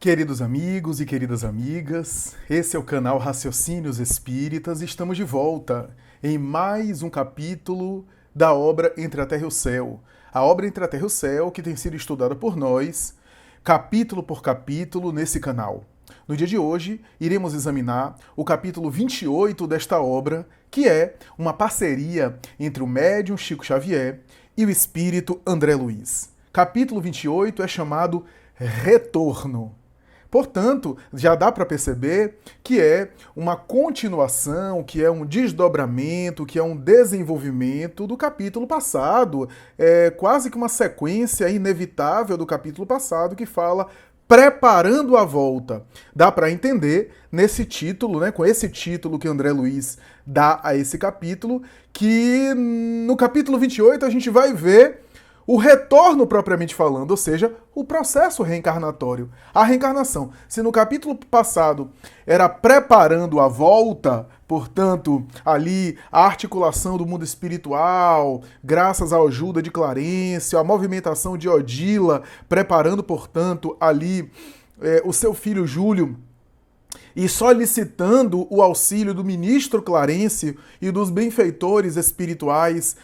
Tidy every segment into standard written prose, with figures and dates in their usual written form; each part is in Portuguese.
Queridos amigos e queridas amigas, esse é o canal Raciocínios Espíritas e estamos de volta em mais um capítulo da obra Entre a Terra e o Céu. A obra Entre a Terra e o Céu que tem sido estudada por nós, capítulo por capítulo, nesse canal. No dia de hoje, iremos examinar o capítulo 28 desta obra, que é uma parceria entre o médium Chico Xavier e o espírito André Luiz. Capítulo 28 é chamado Retorno. Portanto, já dá para perceber que é uma continuação, que é um desdobramento, que é um desenvolvimento do capítulo passado. É quase que uma sequência inevitável do capítulo passado que fala preparando a volta. Dá para entender nesse título, né, com esse título que André Luiz dá a esse capítulo, que no capítulo 28 a gente vai ver o retorno propriamente falando, ou seja, o processo reencarnatório, a reencarnação. Se no capítulo passado era preparando a volta, portanto, ali a articulação do mundo espiritual, graças à ajuda de Clarencio, a movimentação de Odila, preparando, portanto, ali o seu filho Júlio, e solicitando o auxílio do ministro Clarencio e dos benfeitores espirituais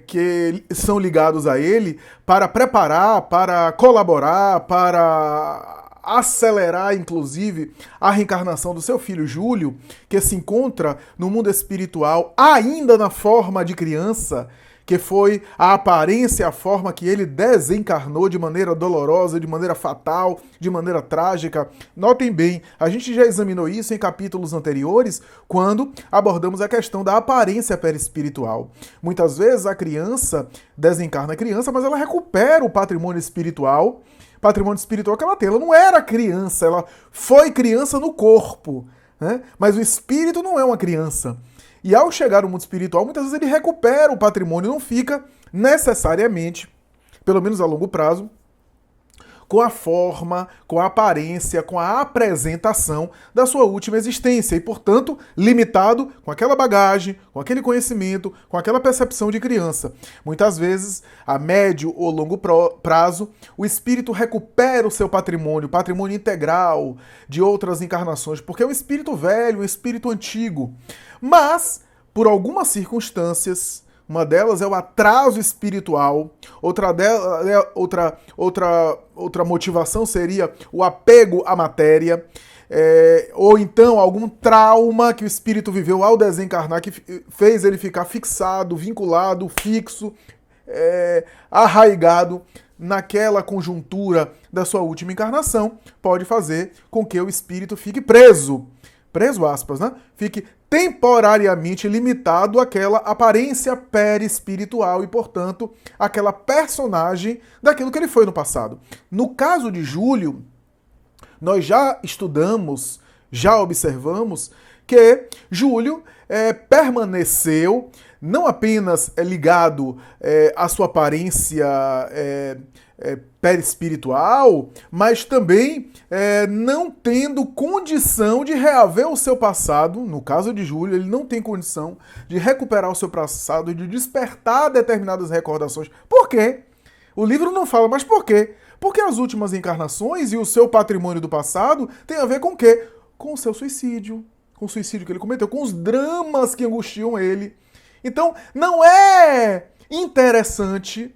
que são ligados a ele para preparar, para colaborar, para acelerar, inclusive, a reencarnação do seu filho Júlio, que se encontra no mundo espiritual ainda na forma de criança, que foi a aparência, a forma que ele desencarnou de maneira dolorosa, de maneira fatal, de maneira trágica. Notem bem, a gente já examinou isso em capítulos anteriores, quando abordamos a questão da aparência perispiritual. Muitas vezes a criança desencarna a criança, mas ela recupera o patrimônio espiritual que ela tem. Ela não era criança, ela foi criança no corpo, né? Mas o espírito não é uma criança. E ao chegar ao mundo espiritual, muitas vezes ele recupera o patrimônio, não fica necessariamente, pelo menos a longo prazo, com a forma, com a aparência, com a apresentação da sua última existência e, portanto, limitado com aquela bagagem, com aquele conhecimento, com aquela percepção de criança. Muitas vezes, a médio ou longo prazo, o espírito recupera o seu patrimônio integral de outras encarnações, porque é um espírito velho, um espírito antigo. Mas, por algumas circunstâncias, uma delas é o atraso espiritual, outra motivação seria o apego à matéria, ou então algum trauma que o espírito viveu ao desencarnar, que fez ele ficar fixado, vinculado, fixo, arraigado naquela conjuntura da sua última encarnação, pode fazer com que o espírito fique preso aspas, né? Fique temporariamente limitado àquela aparência perispiritual e, portanto, aquela personagem daquilo que ele foi no passado. No caso de Júlio, nós já estudamos, já observamos que Júlio permaneceu não apenas ligado à sua aparência perispiritual, mas também não tendo condição de reaver o seu passado. No caso de Júlio, ele não tem condição de recuperar o seu passado e de despertar determinadas recordações. Por quê? O livro não fala, mas por quê? Porque as últimas encarnações e o seu patrimônio do passado tem a ver com o quê? Com o seu suicídio, com o suicídio que ele cometeu, com os dramas que angustiam ele. Então, não é interessante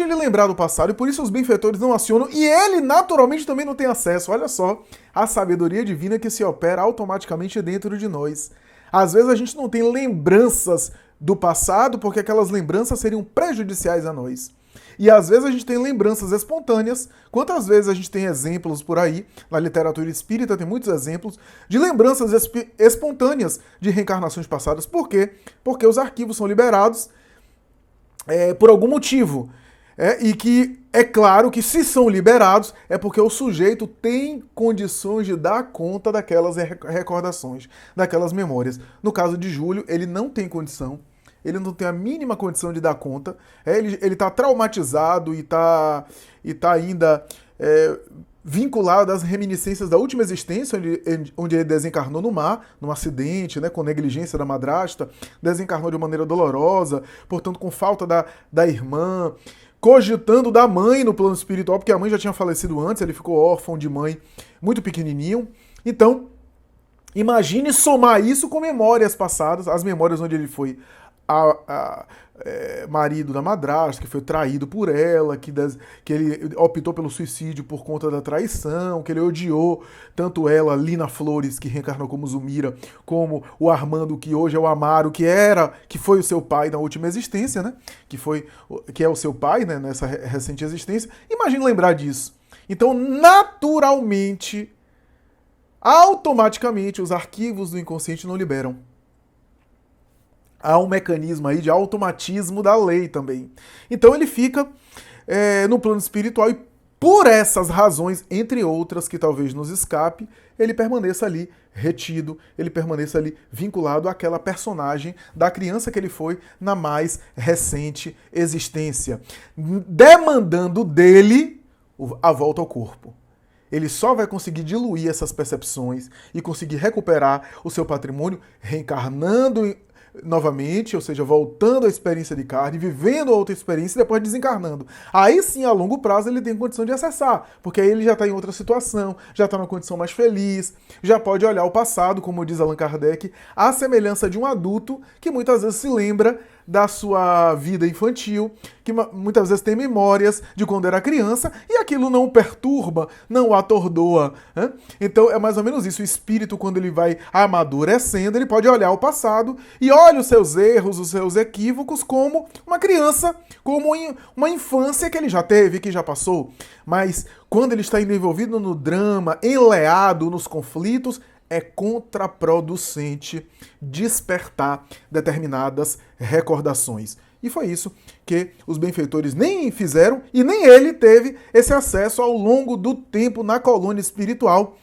ele lembrar do passado, e por isso os benfeitores não acionam, e ele naturalmente também não tem acesso, olha só, à sabedoria divina que se opera automaticamente dentro de nós. Às vezes a gente não tem lembranças do passado, porque aquelas lembranças seriam prejudiciais a nós. E às vezes a gente tem lembranças espontâneas. Quantas vezes a gente tem exemplos por aí, na literatura espírita tem muitos exemplos, de lembranças espontâneas de reencarnações passadas. Por quê? Porque os arquivos são liberados por algum motivo. E que é claro que se são liberados é porque o sujeito tem condições de dar conta daquelas recordações, daquelas memórias. No caso de Júlio, ele não tem condição. Ele não tem a mínima condição de dar conta. Ele está traumatizado e está ainda vinculado às reminiscências da última existência, onde ele desencarnou no mar, num acidente, né, com negligência da madrasta, desencarnou de maneira dolorosa, portanto com falta da irmã, cogitando da mãe no plano espiritual, porque a mãe já tinha falecido antes, ele ficou órfão de mãe muito pequenininho. Então, imagine somar isso com memórias passadas, as memórias onde ele foi marido da madrasta, que foi traído por ela, que ele optou pelo suicídio por conta da traição, que ele odiou tanto ela, Lina Flores, que reencarnou como Zumira, como o Armando, que hoje é o Amaro, que foi o seu pai na última existência, né? Que é o seu pai, né, nessa recente existência. Imagine lembrar disso. Então, naturalmente, automaticamente, os arquivos do inconsciente não liberam. Há um mecanismo aí de automatismo da lei também. Então ele fica no plano espiritual e por essas razões, entre outras que talvez nos escape, ele permaneça ali retido, ele permaneça ali vinculado àquela personagem da criança que ele foi na mais recente existência, demandando dele a volta ao corpo. Ele só vai conseguir diluir essas percepções e conseguir recuperar o seu patrimônio reencarnando novamente, ou seja, voltando à experiência de carne, vivendo outra experiência e depois desencarnando. Aí sim, a longo prazo, ele tem condição de acessar, porque aí ele já está em outra situação, já está numa condição mais feliz, já pode olhar o passado, como diz Allan Kardec, à semelhança de um adulto que muitas vezes se lembra da sua vida infantil, que muitas vezes tem memórias de quando era criança e aquilo não o perturba, não o atordoa. Né? Então é mais ou menos isso. O espírito, quando ele vai amadurecendo, ele pode olhar o passado e olha os seus erros, os seus equívocos como uma criança, como uma infância que ele já teve, que já passou. Mas quando ele está envolvido no drama, enleado nos conflitos, é contraproducente despertar determinadas recordações. E foi isso que os benfeitores nem fizeram e nem ele teve esse acesso ao longo do tempo na colônia espiritual,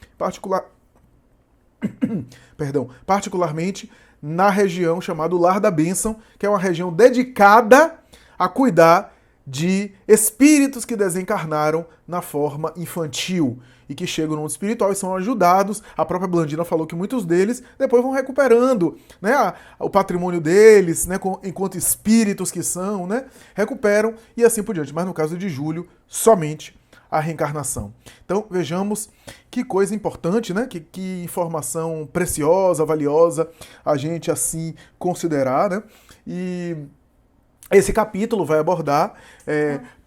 particularmente na região chamada Lar da Bênção, que é uma região dedicada a cuidar de espíritos que desencarnaram na forma infantil e que chegam no mundo espiritual e são ajudados. A própria Blandina falou que muitos deles depois vão recuperando, né, o patrimônio deles, né, enquanto espíritos que são, né, recuperam e assim por diante. Mas no caso de Júlio, somente a reencarnação. Então vejamos que coisa importante, né, que informação preciosa, valiosa a gente assim considerar, né, e esse capítulo vai abordar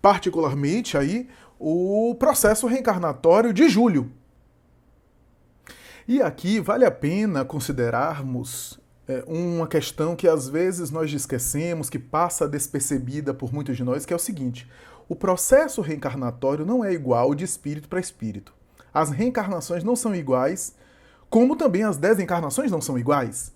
particularmente aí o processo reencarnatório de Júlio. E aqui vale a pena considerarmos uma questão que às vezes nós esquecemos, que passa despercebida por muitos de nós, que é o seguinte: o processo reencarnatório não é igual de espírito para espírito. As reencarnações não são iguais, como também as desencarnações não são iguais.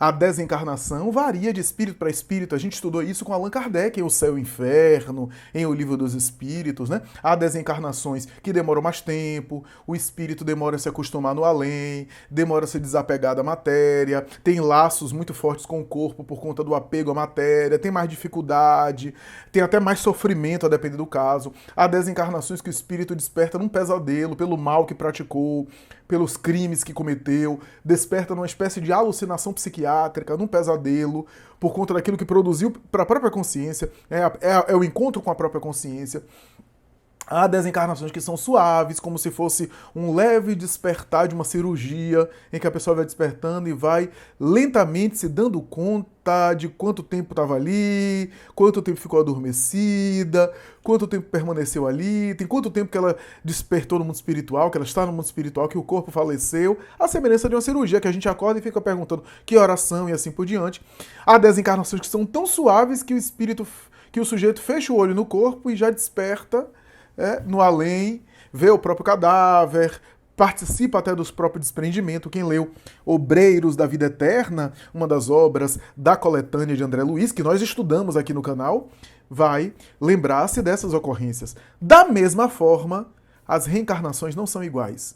A desencarnação varia de espírito para espírito. A gente estudou isso com Allan Kardec em O Céu e o Inferno, em O Livro dos Espíritos, né? Há desencarnações que demoram mais tempo, o espírito demora a se acostumar no além, demora a se desapegar da matéria, tem laços muito fortes com o corpo por conta do apego à matéria, tem mais dificuldade, tem até mais sofrimento a depender do caso. Há desencarnações que o espírito desperta num pesadelo pelo mal que praticou, pelos crimes que cometeu, desperta numa espécie de alucinação psiquiátrica, num pesadelo, por conta daquilo que produziu para a própria consciência, é o encontro com a própria consciência. Há desencarnações que são suaves, como se fosse um leve despertar de uma cirurgia, em que a pessoa vai despertando e vai lentamente se dando conta de quanto tempo estava ali, quanto tempo ficou adormecida, quanto tempo permaneceu ali, tem quanto tempo que ela despertou no mundo espiritual, que ela está no mundo espiritual, que o corpo faleceu, a semelhança de uma cirurgia, que a gente acorda e fica perguntando que horas são e assim por diante. Há desencarnações que são tão suaves que o sujeito fecha o olho no corpo e já desperta no além, vê o próprio cadáver, participa até dos próprios desprendimentos. Quem leu Obreiros da Vida Eterna, uma das obras da coletânea de André Luiz, que nós estudamos aqui no canal, vai lembrar-se dessas ocorrências. Da mesma forma, as reencarnações não são iguais.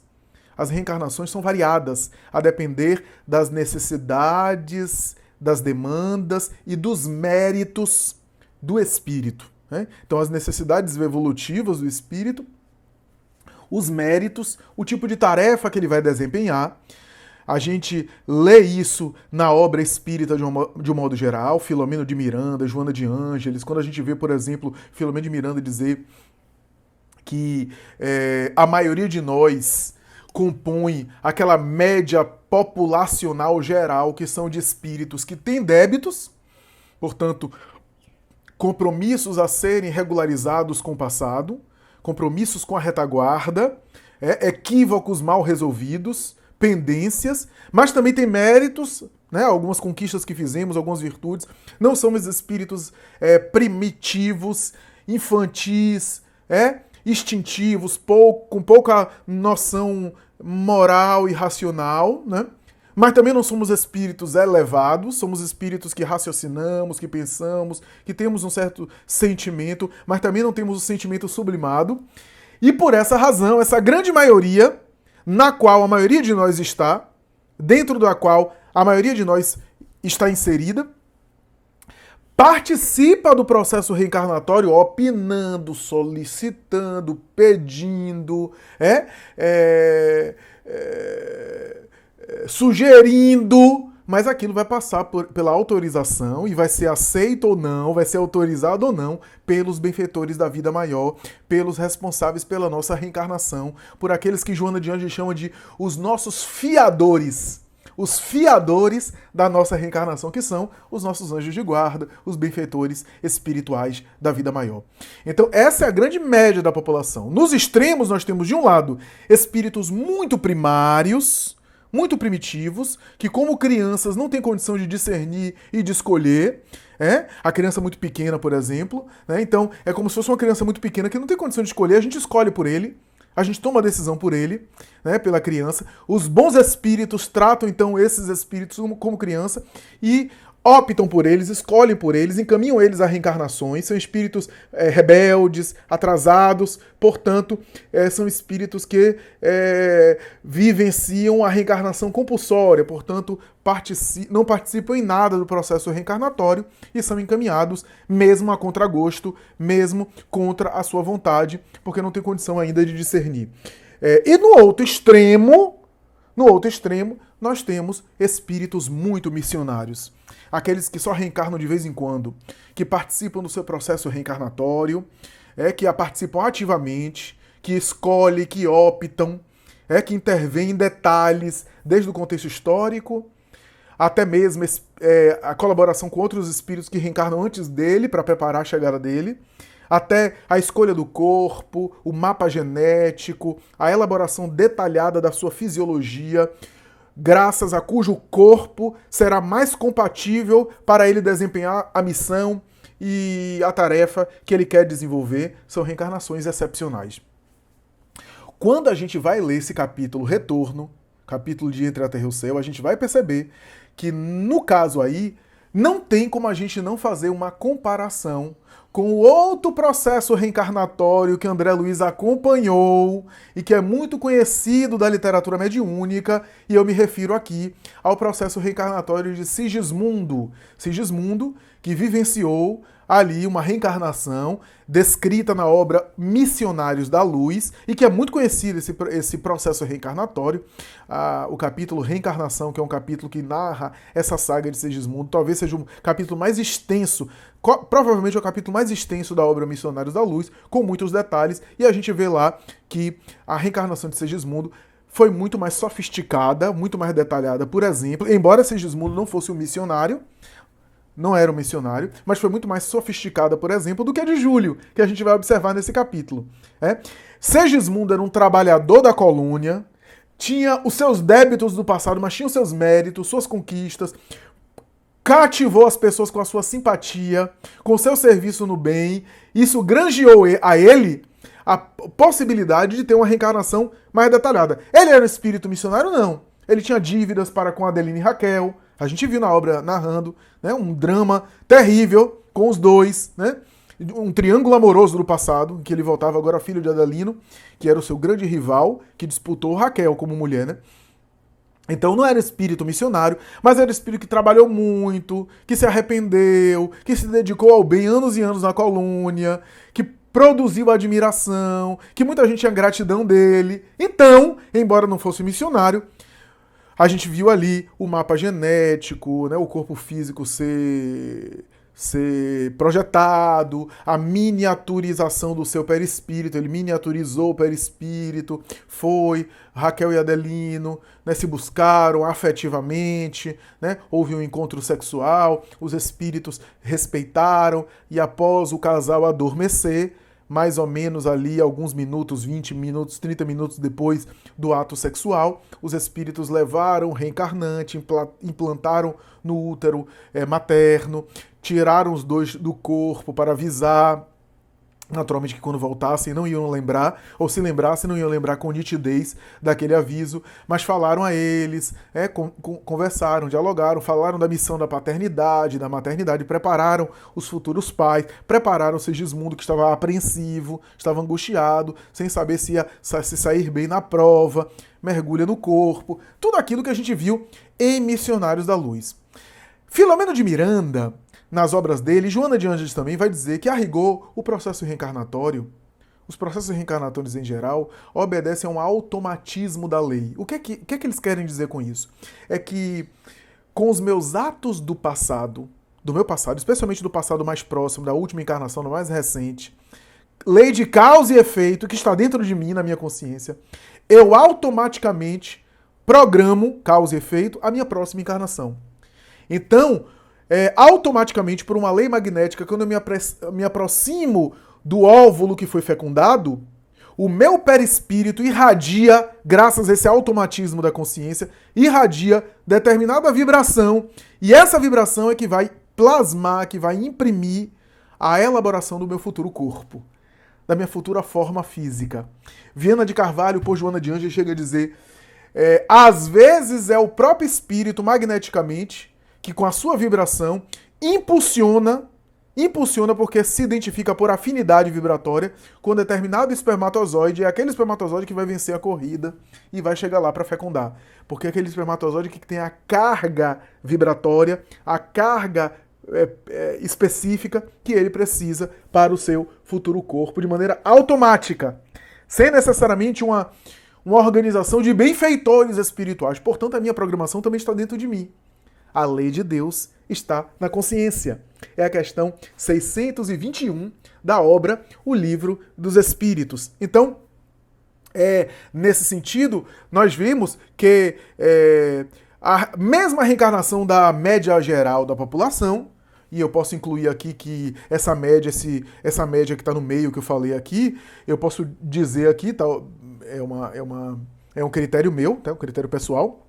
As reencarnações são variadas, a depender das necessidades, das demandas e dos méritos do espírito. Então, as necessidades evolutivas do espírito, os méritos, o tipo de tarefa que ele vai desempenhar, A gente lê isso na obra espírita de um modo geral, Filomeno de Miranda, Joana de Ângeles, quando a gente vê, por exemplo, Filomeno de Miranda dizer que a maioria de nós compõe aquela média populacional geral que são de espíritos que têm débitos, portanto, compromissos a serem regularizados com o passado, compromissos com a retaguarda, equívocos mal resolvidos, pendências, mas também tem méritos, né, algumas conquistas que fizemos, algumas virtudes. Não somos espíritos primitivos, infantis, instintivos, com pouca noção moral e racional, né? Mas também não somos espíritos elevados, somos espíritos que raciocinamos, que pensamos, que temos um certo sentimento, mas também não temos o sentimento sublimado. E por essa razão, essa grande maioria, na qual a maioria de nós está, dentro da qual a maioria de nós está inserida, participa do processo reencarnatório opinando, solicitando, pedindo, sugerindo, mas aquilo vai passar pela autorização e vai ser aceito ou não, vai ser autorizado ou não pelos benfeitores da vida maior, pelos responsáveis pela nossa reencarnação, por aqueles que Joana de Ângeles chama de os nossos fiadores. Os fiadores da nossa reencarnação, que são os nossos anjos de guarda, os benfeitores espirituais da vida maior. Então, essa é a grande média da população. Nos extremos, nós temos, de um lado, espíritos muito primários, muito primitivos, que como crianças não têm condição de discernir e de escolher. A criança muito pequena, por exemplo. Então, é como se fosse uma criança muito pequena que não tem condição de escolher, a gente escolhe por ele. A gente toma a decisão por ele, pela criança. Os bons espíritos tratam, então, esses espíritos como criança e optam por eles, escolhem por eles, encaminham eles a reencarnações. São espíritos rebeldes, atrasados, portanto, são espíritos que vivenciam a reencarnação compulsória, portanto, não participam em nada do processo reencarnatório e são encaminhados mesmo a contragosto, mesmo contra a sua vontade, porque não tem condição ainda de discernir. E no outro extremo, nós temos espíritos muito missionários. Aqueles que só reencarnam de vez em quando, que participam do seu processo reencarnatório, que participam ativamente, que escolhem, que optam, que intervêm em detalhes, desde o contexto histórico, até mesmo a colaboração com outros espíritos que reencarnam antes dele, para preparar a chegada dele, até a escolha do corpo, o mapa genético, a elaboração detalhada da sua fisiologia, graças a cujo corpo será mais compatível para ele desempenhar a missão e a tarefa que ele quer desenvolver. São reencarnações excepcionais. Quando a gente vai ler esse capítulo Retorno, capítulo de Entre a Terra e o Céu, a gente vai perceber que, no caso aí, não tem como a gente não fazer uma comparação com o outro processo reencarnatório que André Luiz acompanhou e que é muito conhecido da literatura mediúnica, e eu me refiro aqui ao processo reencarnatório de Sigismundo. Sigismundo, que vivenciou ali uma reencarnação descrita na obra Missionários da Luz, e que é muito conhecido esse processo reencarnatório. O capítulo Reencarnação, que é um capítulo que narra essa saga de Sigismundo, talvez seja o capítulo mais extenso, provavelmente é o capítulo mais extenso da obra Missionários da Luz, com muitos detalhes, e a gente vê lá que a reencarnação de Sigismundo foi muito mais sofisticada, muito mais detalhada. Por exemplo, embora Sigismundo não fosse um missionário, não era um missionário, mas foi muito mais sofisticada, por exemplo, do que a de Júlio, que a gente vai observar nesse capítulo. Sigismundo era um trabalhador da colônia, tinha os seus débitos do passado, mas tinha os seus méritos, suas conquistas, cativou as pessoas com a sua simpatia, com o seu serviço no bem. Isso granjeou a ele a possibilidade de ter uma reencarnação mais detalhada. Ele era um espírito missionário? Não. Ele tinha dívidas para com Adelina e Raquel. A gente viu na obra narrando, um drama terrível com os dois, um triângulo amoroso do passado, em que ele voltava agora filho de Adelino, que era o seu grande rival, que disputou Raquel como mulher, Então não era espírito missionário, mas era espírito que trabalhou muito, que se arrependeu, que se dedicou ao bem anos e anos na colônia, que produziu admiração, que muita gente tinha gratidão dele. Então, embora não fosse missionário, A gente viu ali o mapa genético, né, o corpo físico ser projetado, a miniaturização do seu perispírito, ele miniaturizou o perispírito, foi, Raquel e Adelino, né, se buscaram afetivamente, né, houve um encontro sexual, os espíritos respeitaram, e após o casal adormecer, mais ou menos ali alguns minutos, 20 minutos, 30 minutos depois do ato sexual, os espíritos levaram o reencarnante, implantaram no útero materno, tiraram os dois do corpo para avisar, naturalmente que quando voltassem não iam lembrar, ou se lembrassem não iam lembrar com nitidez daquele aviso, mas falaram a eles, conversaram, dialogaram, falaram da missão da paternidade, da maternidade, prepararam os futuros pais, prepararam o Segismundo, que estava apreensivo, estava angustiado, sem saber se ia se sair bem na prova, mergulha no corpo, tudo aquilo que a gente viu em Missionários da Luz. Filomeno de Miranda, nas obras dele, Joana de Ângeles também vai dizer que, a rigor, o processo reencarnatório, os processos reencarnatórios em geral, obedecem a um automatismo da lei. O que é que eles querem dizer com isso? É que, com os meus atos do meu passado, especialmente do passado mais próximo, da última encarnação, da mais recente, lei de causa e efeito que está dentro de mim, na minha consciência, eu automaticamente programo, causa e efeito, a minha próxima encarnação. Então, automaticamente, por uma lei magnética, quando eu me aproximo do óvulo que foi fecundado, o meu perispírito irradia, graças a esse automatismo da consciência, irradia determinada vibração, e essa vibração é que vai plasmar, que vai imprimir a elaboração do meu futuro corpo, da minha futura forma física. Viana de Carvalho, por Joana de Ângeles, chega a dizer, às vezes é o próprio espírito, magneticamente, que com a sua vibração impulsiona porque se identifica por afinidade vibratória com determinado espermatozoide, é aquele espermatozoide que vai vencer a corrida e vai chegar lá para fecundar. Porque é aquele espermatozoide que tem a carga vibratória, a carga específica que ele precisa para o seu futuro corpo, de maneira automática, sem necessariamente uma organização de benfeitores espirituais. Portanto, a minha programação também está dentro de mim. A lei de Deus está na consciência. É a questão 621 da obra O Livro dos Espíritos. Então, nesse sentido, nós vimos que a mesma reencarnação da média geral da população, e eu posso incluir aqui que essa média que está no meio que eu falei aqui, eu posso dizer aqui, tá, é um critério meu, tá, um critério pessoal.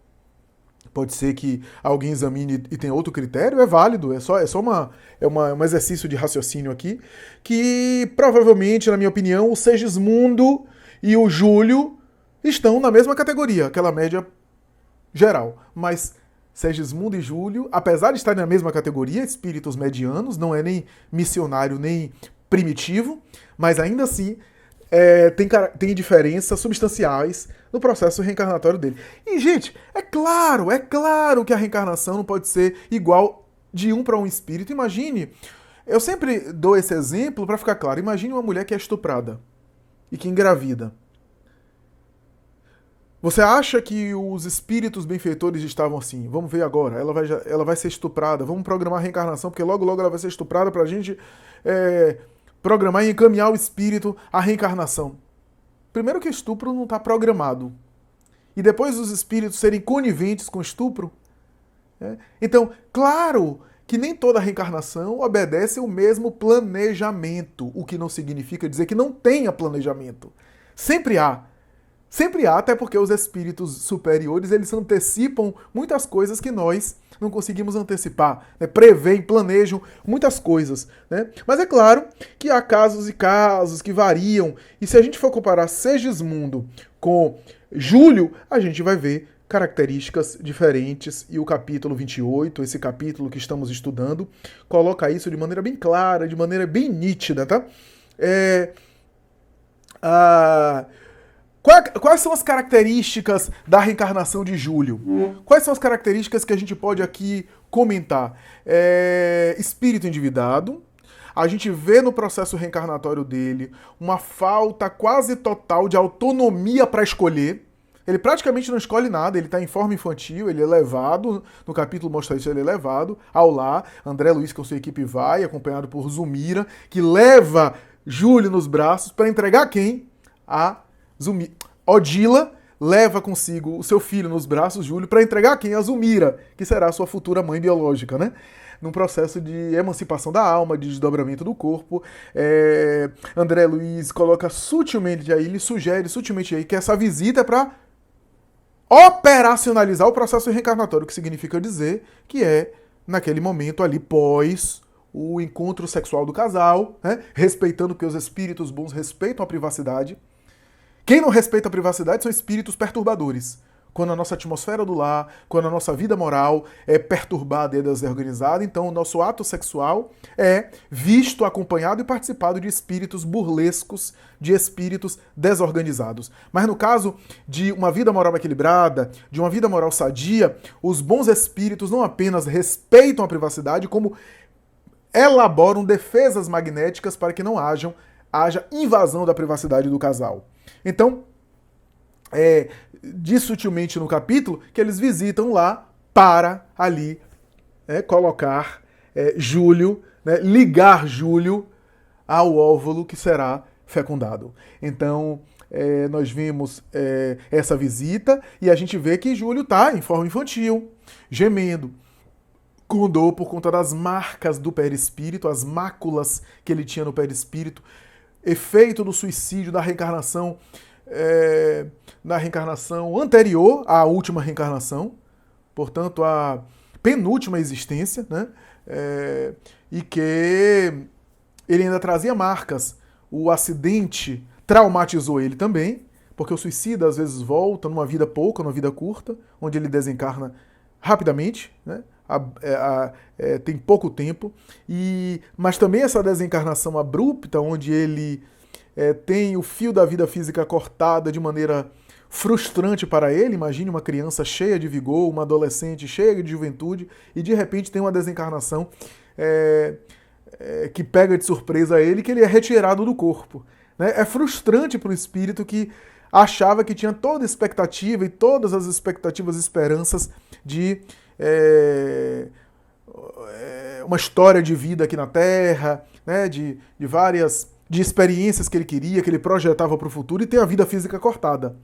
Pode ser que alguém examine e tenha outro critério, é válido, é só um exercício de raciocínio aqui, que provavelmente, na minha opinião, o Segismundo e o Júlio estão na mesma categoria, aquela média geral. Mas Segismundo e Júlio, apesar de estarem na mesma categoria, espíritos medianos, não é nem missionário nem primitivo, mas ainda assim tem diferenças substanciais no processo reencarnatório dele. E, gente, é claro que a reencarnação não pode ser igual de um para um espírito. Imagine, eu sempre dou esse exemplo para ficar claro, imagine uma mulher que é estuprada e que engravida. Você acha que os espíritos benfeitores estavam assim, vamos ver agora, ela vai ser estuprada, vamos programar a reencarnação, porque logo ela vai ser estuprada pra gente programar e encaminhar o espírito à reencarnação. Primeiro que estupro não está programado. E depois os espíritos serem coniventes com estupro. Então, claro que nem toda reencarnação obedece o mesmo planejamento, o que não significa dizer que não tenha planejamento. Sempre há. Sempre há, até porque os espíritos superiores, eles antecipam muitas coisas que nós não conseguimos antecipar, né? Preveem, planejam muitas coisas, né? Mas é claro que há casos e casos que variam, e se a gente for comparar Segismundo com Júlio, a gente vai ver características diferentes, e o capítulo 28, esse capítulo que estamos estudando, coloca isso de maneira bem clara, de maneira bem nítida, tá? Quais são as características da reencarnação de Júlio? Quais são as características que a gente pode aqui comentar? Espírito endividado. A gente vê no processo reencarnatório dele uma falta quase total de autonomia para escolher. Ele praticamente não escolhe nada, ele está em forma infantil, ele é levado, no capítulo mostra isso, ele é levado ao lar. André Luiz com sua equipe vai, acompanhado por Zulmira, que leva Júlio nos braços para entregar quem? A Zulmira. Odila leva consigo o seu filho nos braços, Júlio, para entregar quem? A Zulmira, que será a sua futura mãe biológica, né? Num processo de emancipação da alma, de desdobramento do corpo. André Luiz coloca sutilmente aí, ele sugere sutilmente aí que essa visita é para operacionalizar o processo reencarnatório, que significa dizer que é naquele momento ali pós o encontro sexual do casal, né? Respeitando que os espíritos bons respeitam a privacidade. Quem não respeita a privacidade são espíritos perturbadores. Quando a nossa atmosfera do lar, quando a nossa vida moral é perturbada e desorganizada, então o nosso ato sexual é visto, acompanhado e participado de espíritos burlescos, de espíritos desorganizados. Mas no caso de uma vida moral equilibrada, de uma vida moral sadia, os bons espíritos não apenas respeitam a privacidade, como elaboram defesas magnéticas para que não haja invasão da privacidade do casal. Então, diz sutilmente no capítulo que eles visitam lá para ali colocar Júlio, né, ligar Júlio ao óvulo que será fecundado. Então, nós vimos essa visita e a gente vê que Júlio está em forma infantil, gemendo, com dor por conta das marcas do perispírito, as máculas que ele tinha no perispírito, efeito do suicídio, da reencarnação, na reencarnação anterior à última reencarnação, portanto, a penúltima existência, né? E que ele ainda trazia marcas. O acidente traumatizou ele também, porque o suicida às vezes volta numa vida pouca, numa vida curta, onde ele desencarna rapidamente, né? Tem pouco tempo, mas também essa desencarnação abrupta, onde ele tem o fio da vida física cortada de maneira frustrante para ele. Imagine uma criança cheia de vigor, uma adolescente cheia de juventude, e de repente tem uma desencarnação que pega de surpresa ele, que ele é retirado do corpo. Né? É frustrante para o espírito que achava que tinha toda a expectativa e todas as expectativas e esperanças de uma história de vida aqui na Terra, né? de várias experiências que ele queria, que ele projetava para o futuro, e tem a vida física cortada.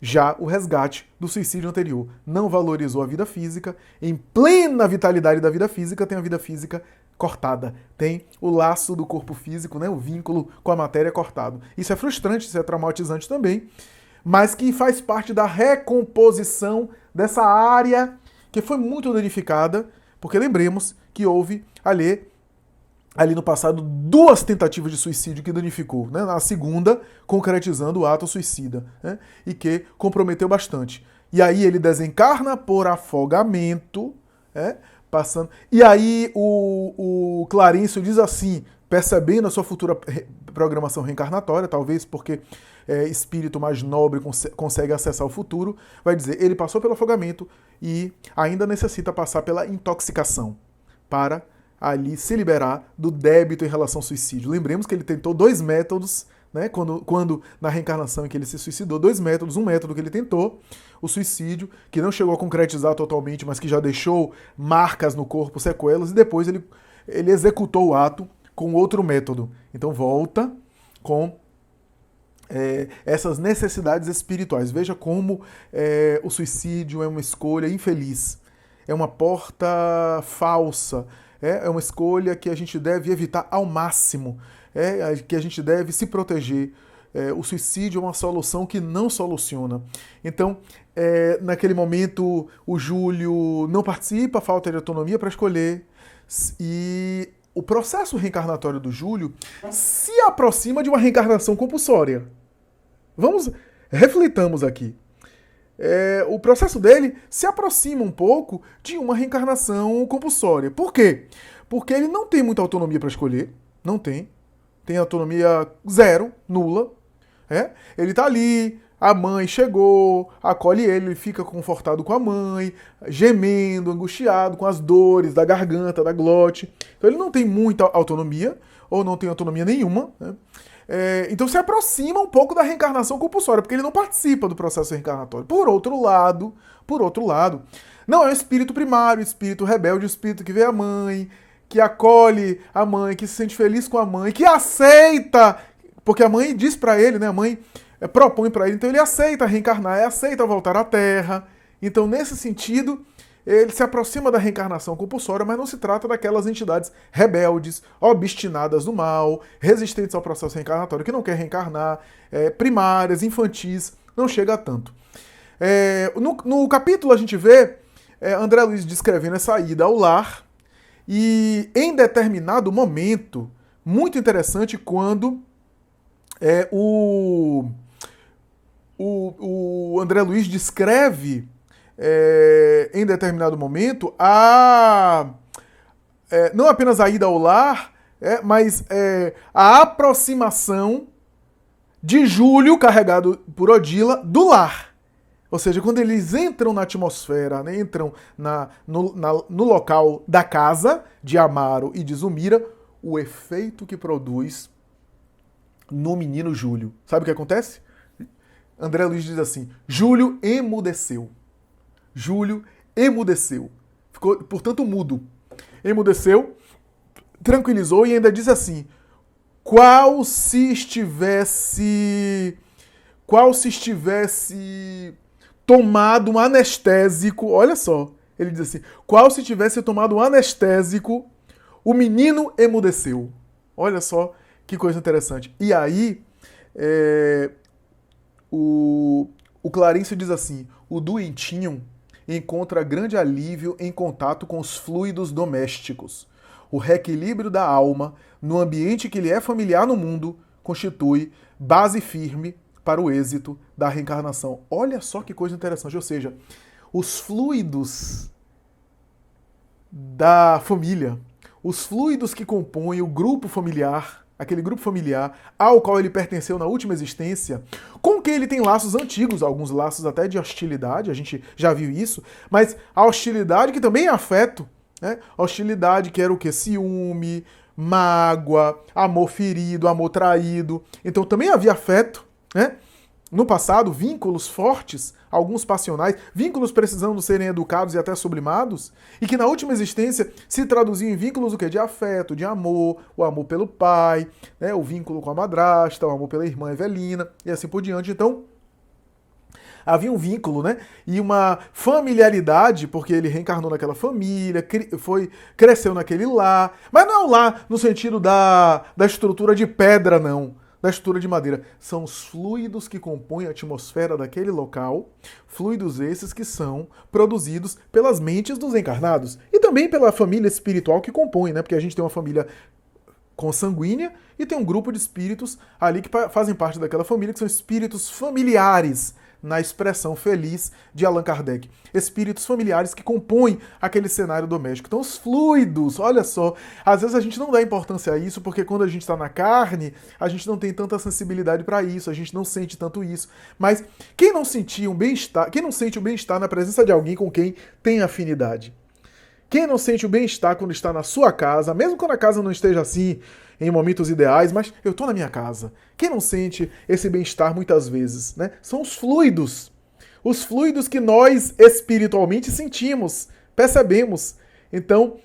Já o resgate do suicídio anterior. Não valorizou a vida física, em plena vitalidade da vida física, tem a vida física cortada. Tem o laço do corpo físico, né? O vínculo com a matéria cortado. Isso é frustrante, isso é traumatizante também, mas que faz parte da recomposição dessa área que foi muito danificada, porque lembremos que houve ali no passado 2 tentativas de suicídio que danificou, né? A segunda concretizando o ato suicida, né? E que comprometeu bastante. E aí ele desencarna por afogamento, passando. E aí o Clarencio diz assim, percebendo a sua futura programação reencarnatória, talvez porque espírito mais nobre consegue acessar o futuro, vai dizer, ele passou pelo afogamento e ainda necessita passar pela intoxicação para ali se liberar do débito em relação ao suicídio. Lembremos que ele tentou 2 métodos, né, quando na reencarnação em que ele se suicidou, 2 métodos. Um método que ele tentou, o suicídio, que não chegou a concretizar totalmente, mas que já deixou marcas no corpo, sequelas, e depois ele executou o ato com outro método. Então volta com essas necessidades espirituais. Veja como o suicídio é uma escolha infeliz, é uma porta falsa, é uma escolha que a gente deve evitar ao máximo, que a gente deve se proteger. O suicídio é uma solução que não soluciona. Então, naquele momento, o Júlio não participa, falta de autonomia para escolher, e o processo reencarnatório do Júlio se aproxima de uma reencarnação compulsória. Reflitamos aqui. O processo dele se aproxima um pouco de uma reencarnação compulsória. Por quê? Porque ele não tem muita autonomia para escolher, não tem. Tem autonomia zero, nula. Ele está ali, a mãe chegou, acolhe ele fica confortado com a mãe, gemendo, angustiado, com as dores da garganta, da glote. Então ele não tem muita autonomia, ou não tem autonomia nenhuma, né? Então se aproxima um pouco da reencarnação compulsória, porque ele não participa do processo reencarnatório. Por outro lado, não é o espírito primário, o espírito rebelde, o espírito que vê a mãe, que acolhe a mãe, que se sente feliz com a mãe, que aceita, porque a mãe diz pra ele, né, a mãe propõe pra ele, então ele aceita reencarnar, aceita voltar à Terra. Então nesse sentido, ele se aproxima da reencarnação compulsória, mas não se trata daquelas entidades rebeldes, obstinadas no mal, resistentes ao processo reencarnatório, que não quer reencarnar, primárias, infantis, não chega a tanto. No capítulo a gente vê André Luiz descrevendo essa ida ao lar, e em determinado momento, muito interessante, quando o André Luiz descreve em determinado momento não apenas a ida ao lar, mas a aproximação de Júlio, carregado por Odila, do lar. Ou seja, quando eles entram na atmosfera, né, entram no local da casa de Amaro e de Zulmira, o efeito que produz no menino Júlio. Sabe o que acontece? André Luiz diz assim: Júlio emudeceu. Júlio emudeceu. Ficou, portanto, mudo. Emudeceu, tranquilizou e ainda diz assim: qual se estivesse tomado um anestésico. Olha só, ele diz assim: qual se tivesse tomado um anestésico, o menino emudeceu. Olha só que coisa interessante. E aí, o Clarencio diz assim: o doentinho encontra grande alívio em contato com os fluidos domésticos. O reequilíbrio da alma no ambiente que lhe é familiar no mundo constitui base firme para o êxito da reencarnação. Olha só que coisa interessante, ou seja, os fluidos da família, os fluidos que compõem o grupo familiar, aquele grupo familiar ao qual ele pertenceu na última existência, com quem ele tem laços antigos, alguns laços até de hostilidade, a gente já viu isso, mas a hostilidade que também é afeto, né? Hostilidade que era o quê? Ciúme, mágoa, amor ferido, amor traído. Então também havia afeto, né? No passado, vínculos fortes, alguns passionais, vínculos precisando serem educados e até sublimados, e que na última existência se traduziam em vínculos o quê? De afeto, de amor, o amor pelo pai, né? O vínculo com a madrasta, o amor pela irmã Evelina, e assim por diante. Então, havia um vínculo, né? E uma familiaridade, porque ele reencarnou naquela família, cresceu naquele lar, mas não é um lar no sentido da estrutura de pedra, não. Da estrutura de madeira. São os fluidos que compõem a atmosfera daquele local, fluidos esses que são produzidos pelas mentes dos encarnados e também pela família espiritual que compõe, né? Porque a gente tem uma família consanguínea e tem um grupo de espíritos ali que fazem parte daquela família, que são espíritos familiares, na expressão feliz de Allan Kardec. Espíritos familiares que compõem aquele cenário doméstico. Então os fluidos, olha só, às vezes a gente não dá importância a isso, porque quando a gente está na carne, a gente não tem tanta sensibilidade para isso, a gente não sente tanto isso. Mas quem não sente o bem-estar na presença de alguém com quem tem afinidade? Quem não sente o bem-estar quando está na sua casa, mesmo quando a casa não esteja assim, em momentos ideais, mas eu estou na minha casa. Quem não sente esse bem-estar muitas vezes, né? São os fluidos. Os fluidos que nós espiritualmente sentimos, percebemos. Então,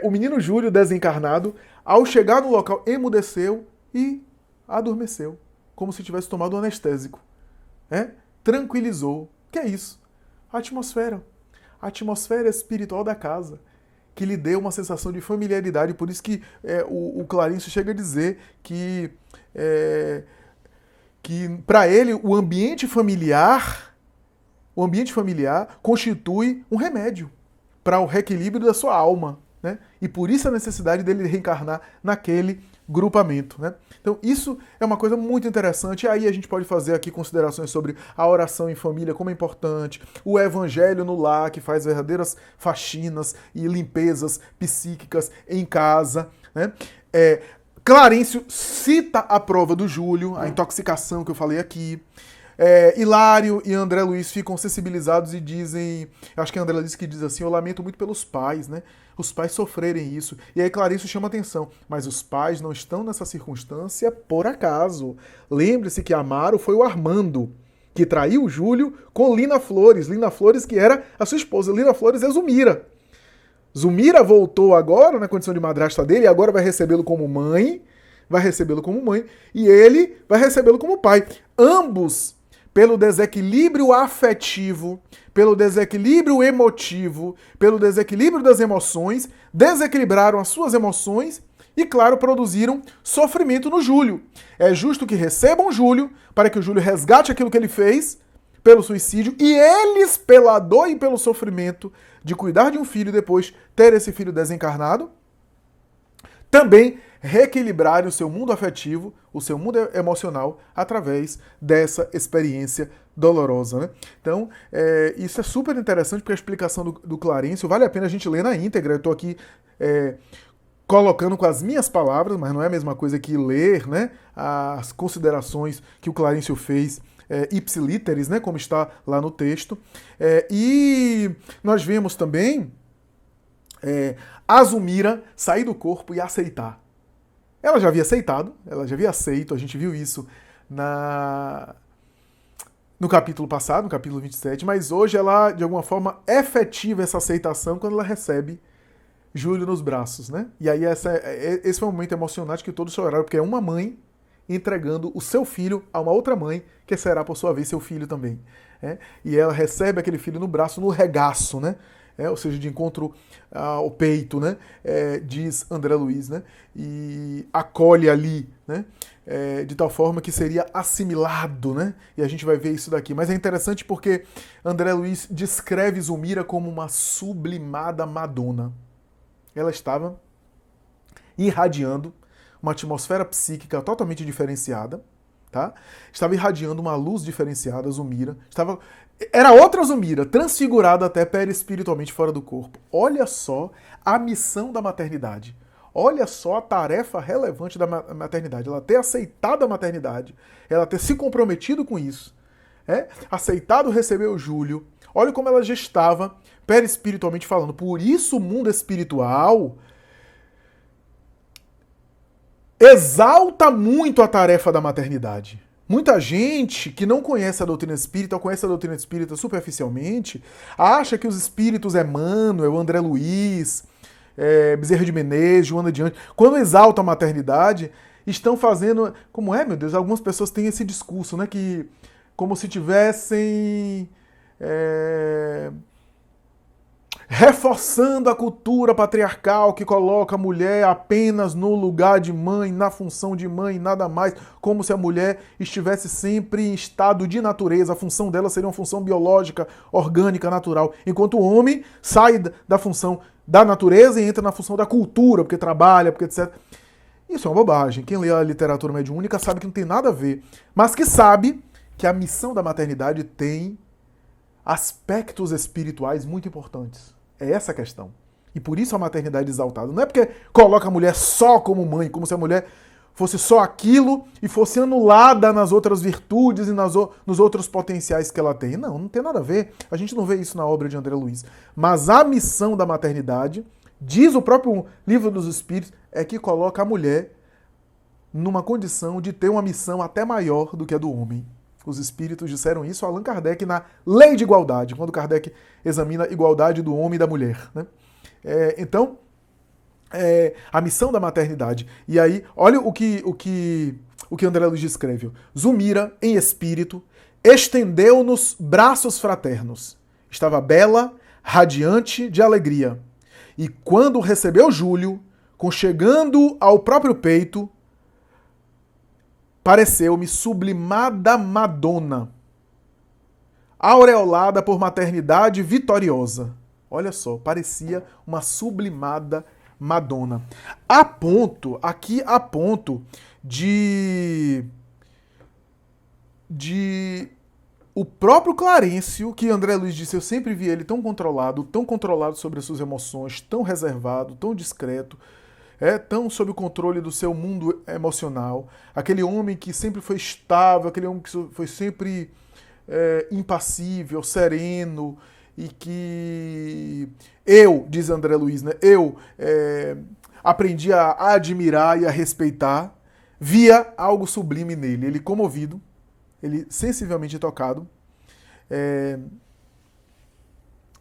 o menino Júlio desencarnado, ao chegar no local, emudeceu e adormeceu, como se tivesse tomado um anestésico. Tranquilizou. Que é isso? A atmosfera espiritual da casa, que lhe deu uma sensação de familiaridade. Por isso que o Clarencio chega a dizer que para ele o ambiente familiar constitui um remédio para o reequilíbrio da sua alma, né? E por isso a necessidade dele reencarnar naquele grupamento, né? Então isso é uma coisa muito interessante. E aí a gente pode fazer aqui considerações sobre a oração em família, como é importante, o evangelho no lar, que faz verdadeiras faxinas e limpezas psíquicas em casa, né? Clarencio cita a prova do Júlio, a intoxicação que eu falei aqui. Hilário e André Luiz ficam sensibilizados e dizem, acho que é André Luiz que diz assim, eu lamento muito pelos pais, né? Os pais sofrerem isso. E aí Clarice chama atenção, mas os pais não estão nessa circunstância por acaso. Lembre-se que Amaro foi o Armando, que traiu o Júlio com Lina Flores. Lina Flores que era a sua esposa. Lina Flores é Zumira. Zumira voltou agora na condição de madrasta dele e agora vai recebê-lo como mãe, e ele vai recebê-lo como pai. Ambos, pelo desequilíbrio afetivo, pelo desequilíbrio emotivo, pelo desequilíbrio das emoções, desequilibraram as suas emoções e, claro, produziram sofrimento no Júlio. É justo que recebam Júlio para que o Júlio resgate aquilo que ele fez pelo suicídio e eles, pela dor e pelo sofrimento de cuidar de um filho e depois ter esse filho desencarnado, também reequilibrarem o seu mundo afetivo, o seu mundo emocional, através dessa experiência dolorosa. Né? Então, isso é super interessante, porque a explicação do Clarencio vale a pena a gente ler na íntegra. Eu estou aqui colocando com as minhas palavras, mas não é a mesma coisa que ler, né, as considerações que o Clarencio fez ipsiliteris, né, como está lá no texto. E nós vemos também a Zumira sair do corpo e aceitar. Ela já havia aceitado, ela já havia aceito, a gente viu isso no capítulo passado, no capítulo 27, mas hoje ela, de alguma forma, efetiva essa aceitação quando ela recebe Júlio nos braços, né? E aí esse foi um momento emocionante que todos choraram, porque é uma mãe entregando o seu filho a uma outra mãe, que será, por sua vez, seu filho também. E ela recebe aquele filho no braço, no regaço, né? Ou seja, de encontro ao peito, né? Diz André Luiz, né? E acolhe ali, né? De tal forma que seria assimilado, né? E a gente vai ver isso daqui. Mas é interessante porque André Luiz descreve Zumira como uma sublimada Madonna. Ela estava irradiando uma atmosfera psíquica totalmente diferenciada, tá? Estava irradiando uma luz diferenciada, Zumira. Era outra Zumira, transfigurada até perispiritualmente fora do corpo. Olha só a missão da maternidade. Olha só a tarefa relevante da maternidade. Ela ter aceitado a maternidade, ela ter se comprometido com isso, aceitado receber o Júlio. Olha como ela já estava perispiritualmente falando. Por isso o mundo espiritual exalta muito a tarefa da maternidade. Muita gente que não conhece a doutrina espírita ou conhece a doutrina espírita superficialmente acha que os espíritos Emmanuel, André Luiz, Bezerra de Menezes, Joana de Anjos, quando exaltam a maternidade, estão fazendo... Como meu Deus, algumas pessoas têm esse discurso, né? Que como se tivessem... reforçando a cultura patriarcal que coloca a mulher apenas no lugar de mãe, na função de mãe, nada mais, como se a mulher estivesse sempre em estado de natureza, a função dela seria uma função biológica, orgânica, natural, enquanto o homem sai da função da natureza e entra na função da cultura, porque trabalha, porque etc. Isso é uma bobagem. Quem lê a literatura mediúnica sabe que não tem nada a ver, mas que sabe que a missão da maternidade tem aspectos espirituais muito importantes. É essa a questão. E por isso a maternidade exaltada. Não é porque coloca a mulher só como mãe, como se a mulher fosse só aquilo e fosse anulada nas outras virtudes e nos outros potenciais que ela tem. Não tem nada a ver. A gente não vê isso na obra de André Luiz. Mas a missão da maternidade, diz o próprio Livro dos Espíritos, é que coloca a mulher numa condição de ter uma missão até maior do que a do homem. Os espíritos disseram isso a Allan Kardec na Lei de Igualdade, quando Kardec examina a igualdade do homem e da mulher. Né? Então, a missão da maternidade. E aí, olha o que André Luiz descreve. Zumira, em espírito, estendeu-nos braços fraternos. Estava bela, radiante de alegria. E quando recebeu Júlio, conchegando ao próprio peito, pareceu-me sublimada Madonna, aureolada por maternidade vitoriosa. Olha só, parecia uma sublimada Madonna. A ponto de o próprio Clarencio, que André Luiz disse, eu sempre vi ele tão controlado sobre as suas emoções, tão reservado, tão discreto, tão sob o controle do seu mundo emocional, aquele homem que sempre foi estável, aquele homem que foi sempre impassível, sereno, e que eu, diz André Luiz, né, eu aprendi a admirar e a respeitar, via algo sublime nele. Ele comovido, ele sensivelmente tocado,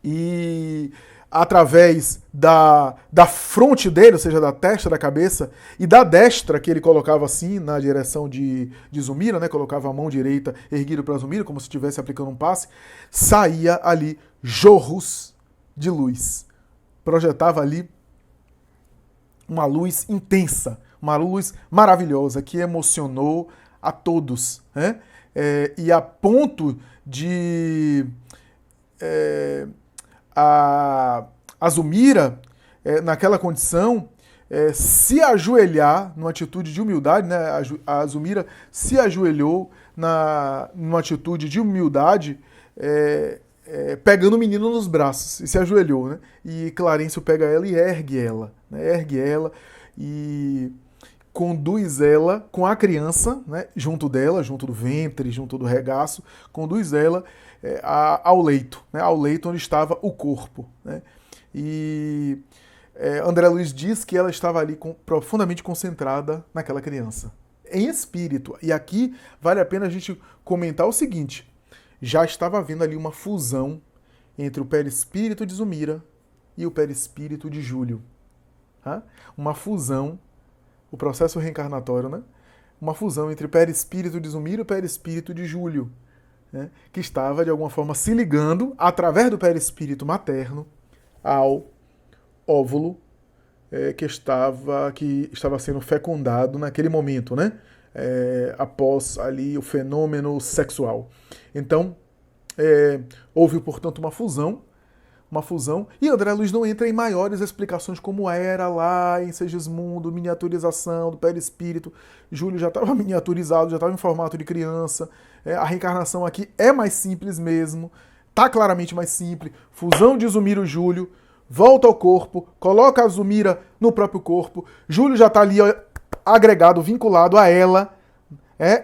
e através da fronte dele, ou seja, da testa, da cabeça, e da destra que ele colocava assim na direção de Zumira, né, colocava a mão direita erguida para Zumira, como se estivesse aplicando um passe, saía ali jorros de luz. Projetava ali uma luz intensa, uma luz maravilhosa, que emocionou a todos, né? E a ponto de a Zumira, naquela condição, se ajoelhar numa atitude de humildade, né? A Zumira se ajoelhou numa atitude de humildade, pegando o menino nos braços, e se ajoelhou, né? E Clarencio pega ela e ergue ela, né? Ergue ela e conduz ela com a criança, né? Junto dela, junto do ventre, junto do regaço, conduz ela ao leito, né? Ao leito onde estava o corpo, né? E André Luiz diz que ela estava ali profundamente concentrada naquela criança, em espírito. E aqui vale a pena a gente comentar o seguinte: já estava havendo ali uma fusão entre o perispírito de Zumira e o perispírito de Júlio. Tá? Uma fusão, o processo reencarnatório, né? Uma fusão entre o perispírito de Zumira e o perispírito de Júlio, né? Que estava, de alguma forma, se ligando, através do perispírito materno, ao óvulo que estava sendo fecundado naquele momento, né? Após ali o fenômeno sexual. Então, houve, portanto, uma fusão, e André Luiz não entra em maiores explicações como era lá em Segismundo, miniaturização do perispírito. Júlio já estava miniaturizado, já estava em formato de criança. A reencarnação aqui é mais simples mesmo, tá claramente mais simples. Fusão de Zumira e Júlio, volta ao corpo, coloca a Zumira no próprio corpo. Júlio já está ali agregado, vinculado a ela,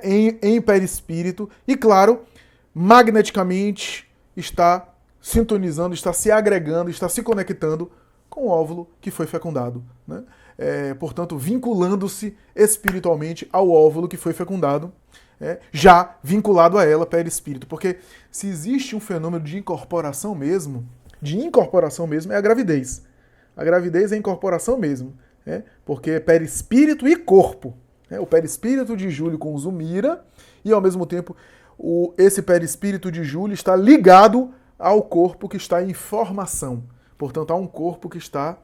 em perispírito, e claro, magneticamente está sintonizando, está se agregando, está se conectando com o óvulo que foi fecundado, né? Portanto, vinculando-se espiritualmente ao óvulo que foi fecundado, já vinculado a ela, perispírito. Porque se existe um fenômeno de incorporação mesmo, é a gravidez. A gravidez é incorporação mesmo, porque é perispírito e corpo. O perispírito de Júlio com Zumira, e ao mesmo tempo esse perispírito de Júlio está ligado ao corpo que está em formação. Portanto, há um corpo que está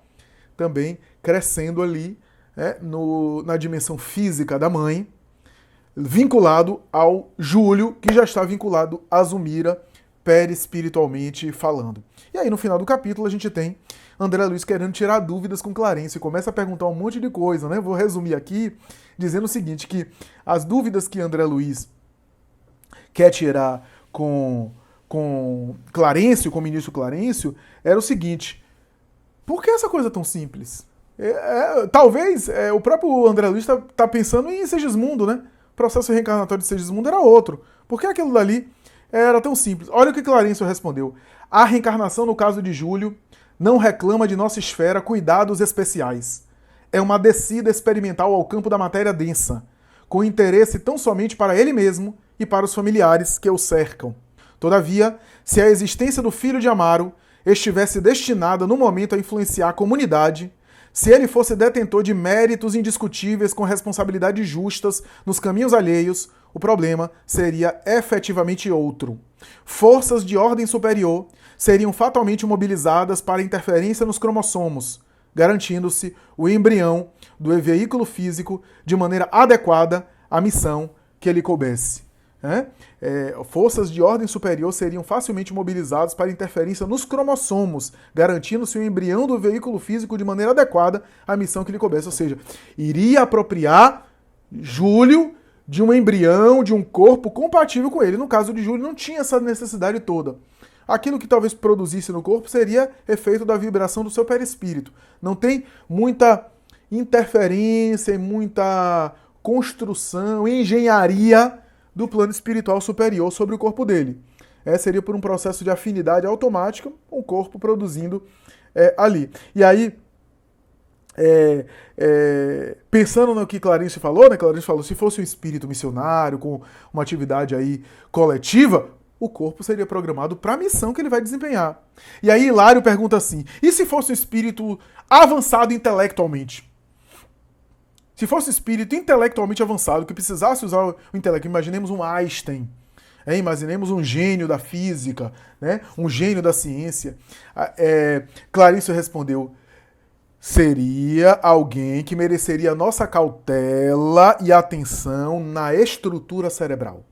também crescendo ali, na dimensão física da mãe, vinculado ao Júlio, que já está vinculado a Zumira, perispiritualmente falando. E aí, no final do capítulo, a gente tem André Luiz querendo tirar dúvidas com Clarencio e começa a perguntar um monte de coisa, né? Vou resumir aqui dizendo o seguinte, que as dúvidas que André Luiz quer tirar com Clarencio, com o ministro Clarencio, era o seguinte: por que essa coisa tão simples? Talvez o próprio André Luiz está pensando em Segismundo, né? O processo reencarnatório de Segismundo era outro. Por que aquilo dali era tão simples? Olha o que Clarencio respondeu. A reencarnação, no caso de Júlio, não reclama de nossa esfera cuidados especiais. É uma descida experimental ao campo da matéria densa, com interesse tão somente para ele mesmo e para os familiares que o cercam. Todavia, se a existência do filho de Amaro estivesse destinada no momento a influenciar a comunidade, se ele fosse detentor de méritos indiscutíveis com responsabilidades justas nos caminhos alheios, o problema seria efetivamente outro. Forças de ordem superior seriam fatalmente mobilizadas para interferência nos cromossomos, garantindo-se o embrião do veículo físico de maneira adequada à missão que lhe coubesse. Forças de ordem superior seriam facilmente mobilizadas para interferência nos cromossomos, garantindo-se o embrião do veículo físico de maneira adequada à missão que lhe coubesse. Ou seja, iria apropriar Júlio de um embrião, de um corpo compatível com ele. No caso de Júlio, não tinha essa necessidade toda. Aquilo que talvez produzisse no corpo seria efeito da vibração do seu perispírito. Não tem muita interferência e muita construção, engenharia do plano espiritual superior sobre o corpo dele. Seria por um processo de afinidade automática, o corpo produzindo ali. E aí, pensando no que Clarice falou, né? Clarice falou, se fosse um espírito missionário, com uma atividade aí coletiva, o corpo seria programado para a missão que ele vai desempenhar. E aí Hilário pergunta assim, e se fosse um espírito avançado intelectualmente? Se fosse um espírito intelectualmente avançado, que precisasse usar o intelecto, imaginemos um Einstein, imaginemos um gênio da física, né? Um gênio da ciência. Clarice respondeu, seria alguém que mereceria nossa cautela e atenção na estrutura cerebral,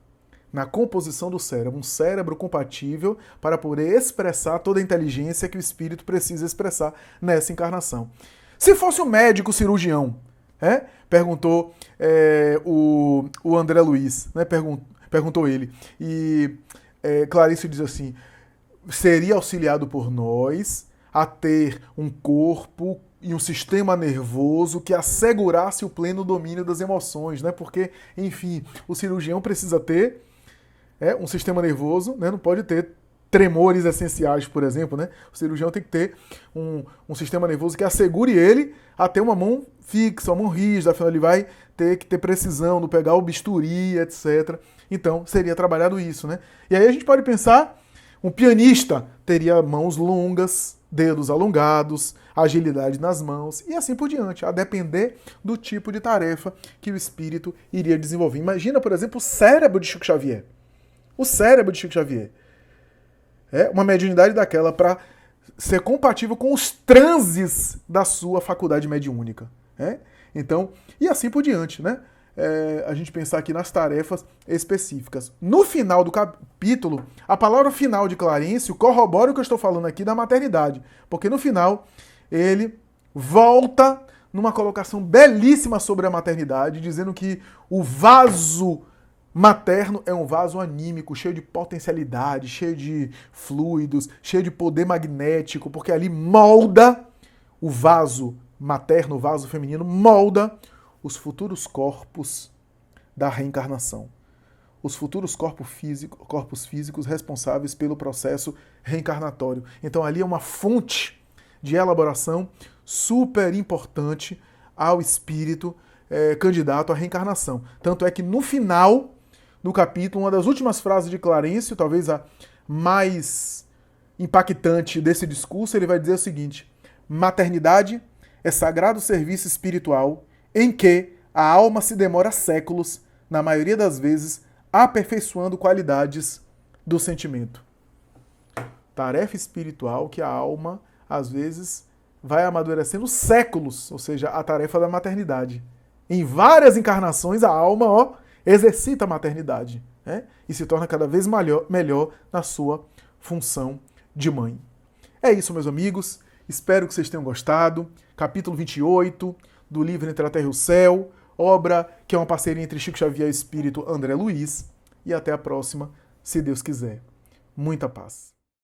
na composição do cérebro, um cérebro compatível para poder expressar toda a inteligência que o espírito precisa expressar nessa encarnação. Se fosse um médico cirurgião, perguntou o André Luiz, né? Perguntou ele. E Clarice diz assim, seria auxiliado por nós a ter um corpo e um sistema nervoso que assegurasse o pleno domínio das emoções, né? Porque, enfim, o cirurgião precisa ter um sistema nervoso, né? Não pode ter tremores essenciais, por exemplo, né? O cirurgião tem que ter um sistema nervoso que assegure ele a ter uma mão fixa, uma mão rígida, afinal ele vai ter que ter precisão no pegar o bisturi, etc. Então, seria trabalhado isso, né? E aí a gente pode pensar, um pianista teria mãos longas, dedos alongados, agilidade nas mãos e assim por diante, a depender do tipo de tarefa que o espírito iria desenvolver. Imagina, por exemplo, o cérebro de Chico Xavier. O cérebro de Chico Xavier. Uma mediunidade daquela para ser compatível com os transes da sua faculdade mediúnica. Então, e assim por diante, né? A gente pensar aqui nas tarefas específicas. No final do capítulo, a palavra final de Clarencio corrobora o que eu estou falando aqui da maternidade, porque no final ele volta numa colocação belíssima sobre a maternidade, dizendo que o vaso materno é um vaso anímico, cheio de potencialidade, cheio de fluidos, cheio de poder magnético, porque ali molda o vaso materno, o vaso feminino, molda os futuros corpos da reencarnação. Os futuros corpos físicos responsáveis pelo processo reencarnatório. Então ali é uma fonte de elaboração super importante ao espírito candidato à reencarnação. Tanto é que no final do capítulo, uma das últimas frases de Clarencio, talvez a mais impactante desse discurso, ele vai dizer o seguinte: maternidade é sagrado serviço espiritual em que a alma se demora séculos, na maioria das vezes, aperfeiçoando qualidades do sentimento. Tarefa espiritual que a alma, às vezes, vai amadurecendo séculos, ou seja, a tarefa da maternidade. Em várias encarnações, a alma, exercita a maternidade, e se torna cada vez melhor na sua função de mãe. É isso, meus amigos. Espero que vocês tenham gostado. Capítulo 28 do livro Entre a Terra e o Céu, obra que é uma parceria entre Chico Xavier e o espírito André Luiz. E até a próxima, se Deus quiser. Muita paz.